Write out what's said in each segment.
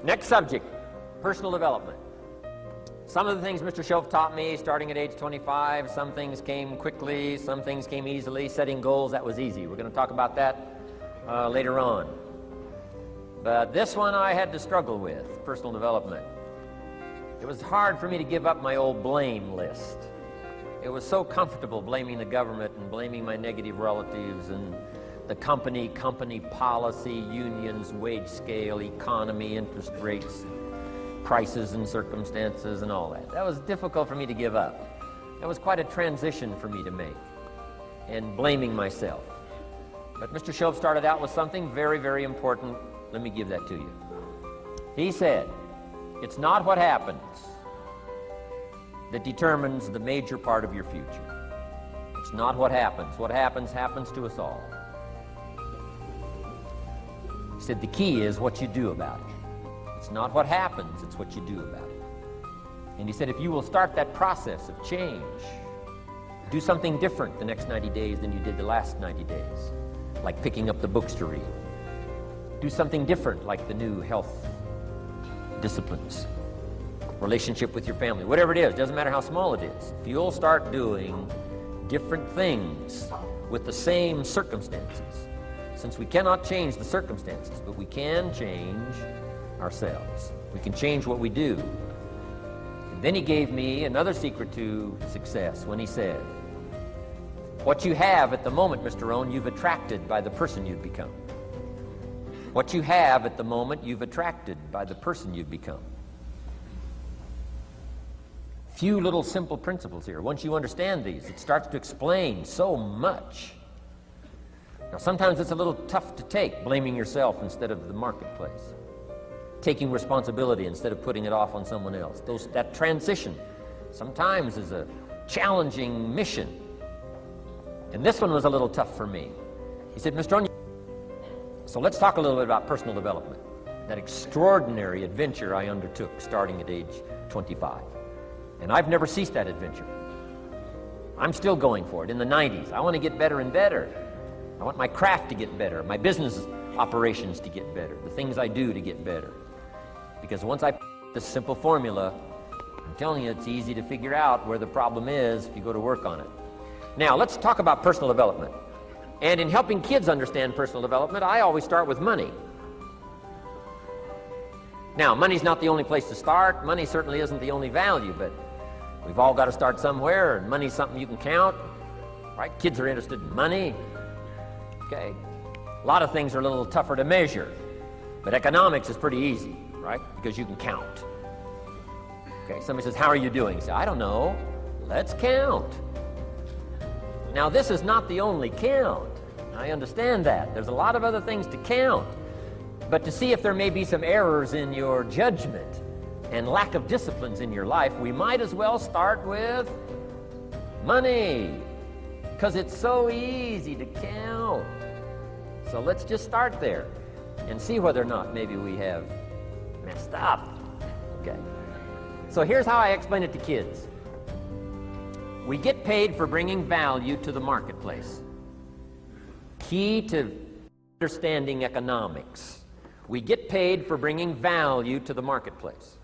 Next subject, personal development. Some of the things Mr. Shoaff taught me starting at age 25, some things came quickly, some things came easily. Setting goals, that was easy. We're going to talk about that later on. But this one I had to struggle with, personal development. It was hard for me to give up my old blame list. It was so comfortable blaming the government and blaming my negative relatives and the company policy, unions, wage scale, economy, interest rates, prices and circumstances and all that. That was difficult for me to give up. That was quite a transition for me to make, and blaming myself. But Mr. Shoaff started out with something very, very important. Let me give that to you. He said, it's not what happens that determines the major part of your future. It's not what happens. What happens, happens to us all. He said the key is what you do about it. It's not what happens, it's what you do about it. And he said if you will start that process of change, do something different the next 90 days than you did the last 90 days, like picking up the books to read. Do something different like the new health disciplines, relationship with your family, whatever it is, doesn't matter how small it is. If you'll start doing different things with the same circumstances, since we cannot change the circumstances, but we can change ourselves. We can change what we do. And then he gave me another secret to success when he said, what you have at the moment, Mr. Rohn, you've attracted by the person you've become. What you have at the moment, you've attracted by the person you've become. Few little simple principles here. Once you understand these, it starts to explain so much. Now, sometimes it's a little tough to take, blaming yourself instead of the marketplace, taking responsibility instead of putting it off on someone else. That transition sometimes is a challenging mission. And this one was a little tough for me. He said, Mr. Rohn, so let's talk a little bit about personal development, that extraordinary adventure I undertook starting at age 25. And I've never ceased that adventure. I'm still going for it in the 90s. I want to get better and better. I want my craft to get better, my business operations to get better, the things I do to get better. Because once I this simple formula, I'm telling you, it's easy to figure out where the problem is if you go to work on it. Now, let's talk about personal development. And in helping kids understand personal development, I always start with money. Now, money's not the only place to start. Money certainly isn't the only value, but we've all got to start somewhere, and money's something you can count, right? Kids are interested in money. Okay. A lot of things are a little tougher to measure, but economics is pretty easy, right? Because you can count. Okay, somebody says, how are you doing? You say, I don't know. Let's count. Now, this is not the only count. I understand that. There's a lot of other things to count. But to see if there may be some errors in your judgment and lack of disciplines in your life, we might as well start with money, because it's so easy to count. So let's just start there and see whether or not maybe we have messed up. Okay. So here's how I explain it to kids. We get paid for bringing value to the marketplace. Key to understanding economics. We get paid for bringing value to the marketplace.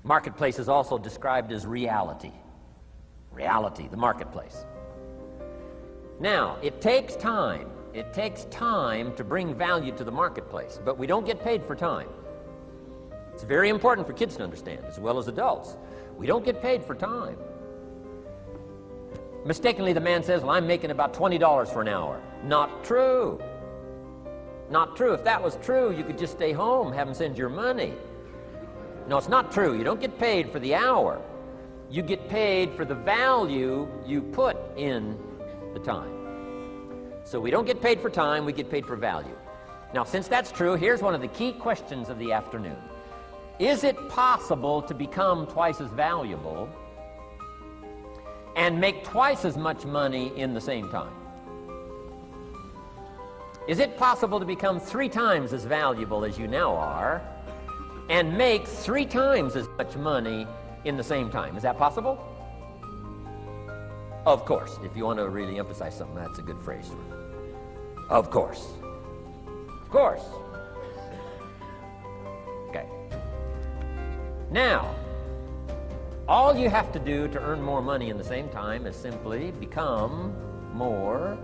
Marketplace is also described as reality. Reality, the marketplace. Now, it takes time. It takes time to bring value to the marketplace, but we don't get paid for time. It's very important for kids to understand, as well as adults. We don't get paid for time. Mistakenly, the man says, well, I'm making about $20 for an hour. Not true. Not true. If that was true, you could just stay home, have them send your money. No, it's not true. You don't get paid for the hour. You get paid for the value you put in the time. So we don't get paid for time, we get paid for value. Now, since that's true, here's one of the key questions of the afternoon. Is it possible to become twice as valuable and make twice as much money in the same time? Is it possible to become 3 times as valuable as you now are and make 3 times as much money in the same time? Is that possible? Of course. If you want to really emphasize something, that's a good phrase. Of course. Of course. Now, all you have to do to earn more money in the same time is simply become more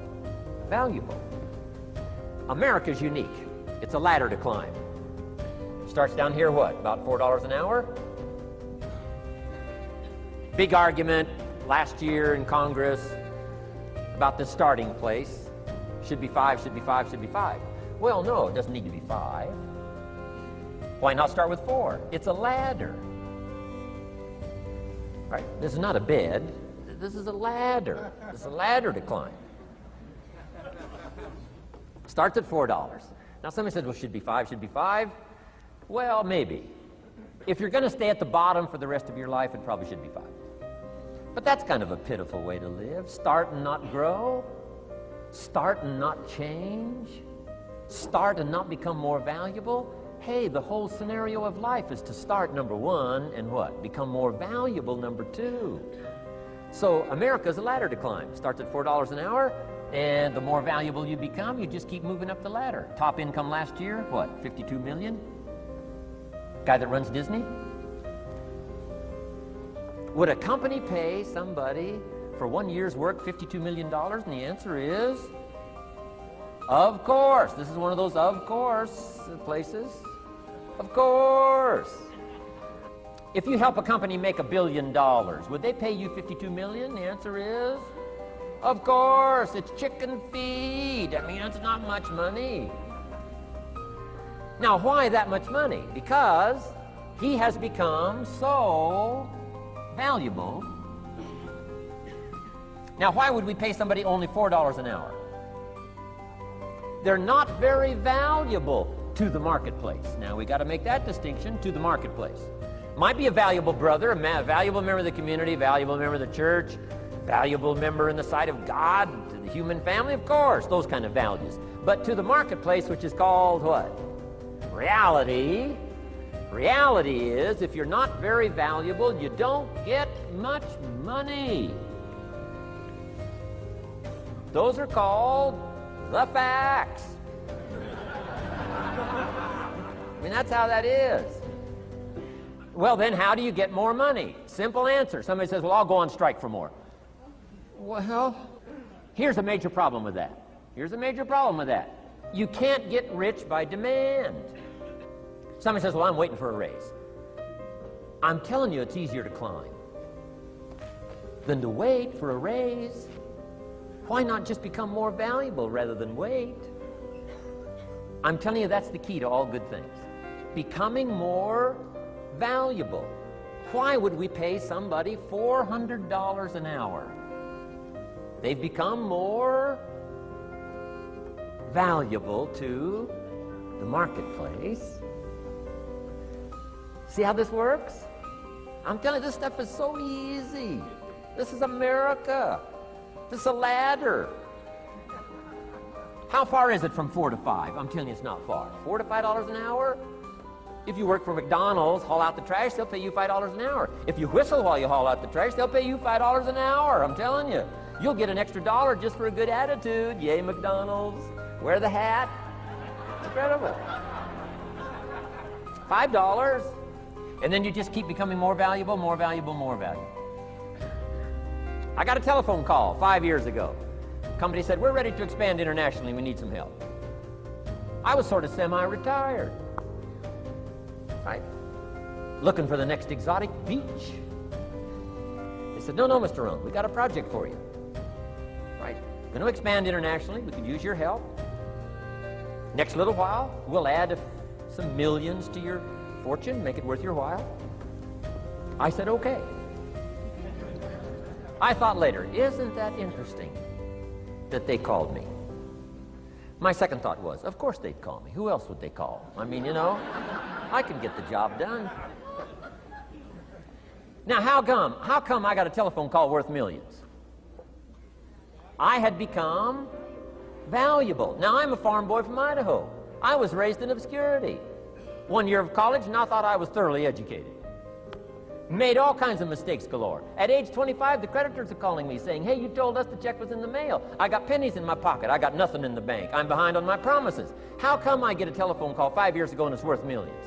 valuable. America's unique. It's a ladder to climb. Starts down here, what, about $4 an hour? Big argument last year in Congress about the starting place. Should be 5, should be 5, should be 5. Well, no, it doesn't need to be 5. Why not start with 4? It's a ladder. Right? This is not a bed. This is a ladder. This is a ladder to climb. Starts at $4. Now somebody said, well, should be 5, should be 5. Well, maybe. If you're going to stay at the bottom for the rest of your life, it probably should be 5. But that's kind of a pitiful way to live. Start and not grow. Start and not change. Start and not become more valuable. Hey, the whole scenario of life is to start, number 1, and what? Become more valuable, number 2. So America's a ladder to climb. Starts at $4 an hour, and the more valuable you become, you just keep moving up the ladder. Top income last year, what, 52 million? Guy that runs Disney? Would a company pay somebody for 1 year's work $52 million? And the answer is, of course. This is one of those of course places. Of course. If you help a company make $1 billion, would they pay you $52 million? The answer is, of course. It's chicken feed. I mean, it's not much money. Now, why that much money? Because he has become so valuable. Now, why would we pay somebody only $4 an hour? They're not very valuable to the marketplace. Now, we got to make that distinction, to the marketplace. Might be a valuable brother, a valuable member of the community, valuable member of the church, valuable member in the sight of God, to the human family, of course, those kind of values. But to the marketplace, which is called what? Reality. Reality is, if you're not very valuable, you don't get much money. Those are called the facts. I mean, that's how that is. Well, then how do you get more money? Simple answer. Somebody says, well, I'll go on strike for more. Well, here's a major problem with that. Here's a major problem with that. You can't get rich by demand. Somebody says, well, I'm waiting for a raise. I'm telling you, it's easier to climb than to wait for a raise. Why not just become more valuable rather than wait? I'm telling you, that's the key to all good things. Becoming more valuable. Why would we pay somebody $400 an hour? They've become more valuable to the marketplace. See how this works? I'm telling you, this stuff is so easy. This is America. This is a ladder. How far is it from 4 to 5? I'm telling you, it's not far. $4 to $5 an hour? If you work for McDonald's, haul out the trash, they'll pay you $5 an hour. If you whistle while you haul out the trash, they'll pay you $5 an hour. I'm telling you. You'll get an extra $1 just for a good attitude. Yay, McDonald's. Wear the hat. Incredible. $5. And then you just keep becoming more valuable, more valuable, more valuable. I got a telephone call 5 years ago. Company said, we're ready to expand internationally. We need some help. I was sort of semi-retired. Right? Looking for the next exotic beach. They said, no, Mr. Rohn, we got a project for you. Right? Going to expand internationally. We could use your help. Next little while, we'll add some millions to your fortune, make it worth your while. I said, okay. I thought later, isn't that interesting that they called me? My second thought was, of course they'd call me. Who else would they call? I mean, you know, I can get the job done. Now, how come I got a telephone call worth millions? I had become valuable. Now, I'm a farm boy from Idaho. I was raised in obscurity. 1 year of college, and I thought I was thoroughly educated. Made all kinds of mistakes galore. At age 25, the creditors are calling me saying, hey, you told us the check was in the mail. I got pennies in my pocket. I got nothing in the bank. I'm behind on my promises. How come I get a telephone call 5 years ago and it's worth millions?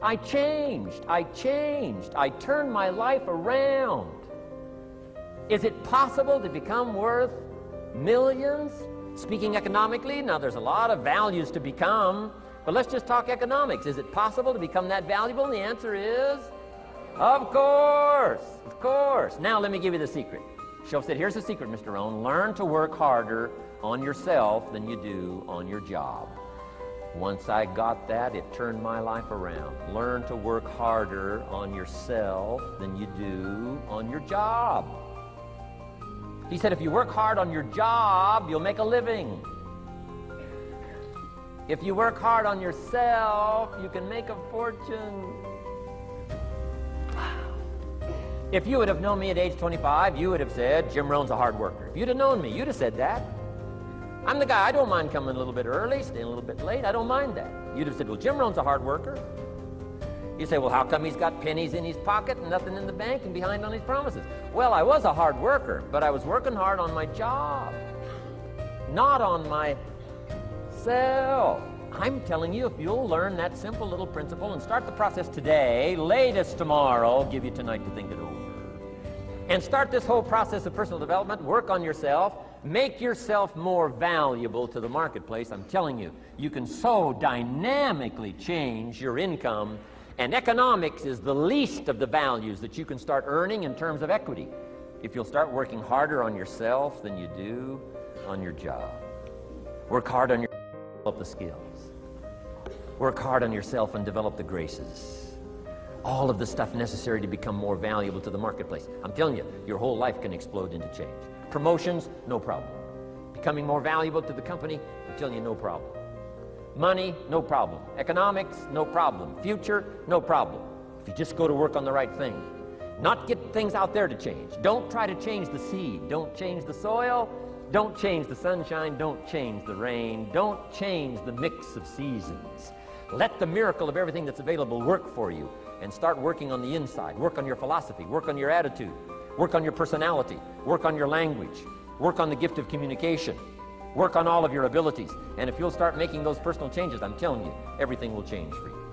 I changed. I turned my life around. Is it possible to become worth millions? Speaking economically, now there's a lot of values to become, but let's just talk economics. Is it possible to become that valuable? And the answer is, of course, of course. Now let me give you the secret. Shoaff said, here's the secret, Mr. Rohn. Learn to work harder on yourself than you do on your job. Once I got that, it turned my life around. Learn to work harder on yourself than you do on your job. He said, if you work hard on your job, you'll make a living. If you work hard on yourself, you can make a fortune. If you would have known me at age 25, you would have said, Jim Rohn's a hard worker. If you'd have known me, you'd have said that. I'm the guy, I don't mind coming a little bit early, staying a little bit late, I don't mind that. You'd have said, well, Jim Rohn's a hard worker. You say, well, how come he's got pennies in his pocket and nothing in the bank and behind on his promises? Well, I was a hard worker, but I was working hard on my job, not on myself. I'm telling you, if you'll learn that simple little principle and start the process today, latest tomorrow, I'll give you tonight to think it over. And start this whole process of personal development, work on yourself, make yourself more valuable to the marketplace. I'm telling you, you can so dynamically change your income, and economics is the least of the values that you can start earning in terms of equity if you'll start working harder on yourself than you do on your job. Work hard on yourself, develop the skills. Work hard on yourself and develop the graces. All of the stuff necessary to become more valuable to the marketplace. I'm telling you, your whole life can explode into change. Promotions, no problem. Becoming more valuable to the company, I'm telling you, no problem. Money, no problem. Economics, no problem. Future, no problem. If you just go to work on the right thing. Not get things out there to change. Don't try to change the seed. Don't change the soil. Don't change the sunshine. Don't change the rain. Don't change the mix of seasons. Let the miracle of everything that's available work for you, and start working on the inside. Work on your philosophy. Work on your attitude. Work on your personality. Work on your language. Work on the gift of communication. Work on all of your abilities. And if you'll start making those personal changes, I'm telling you, everything will change for you.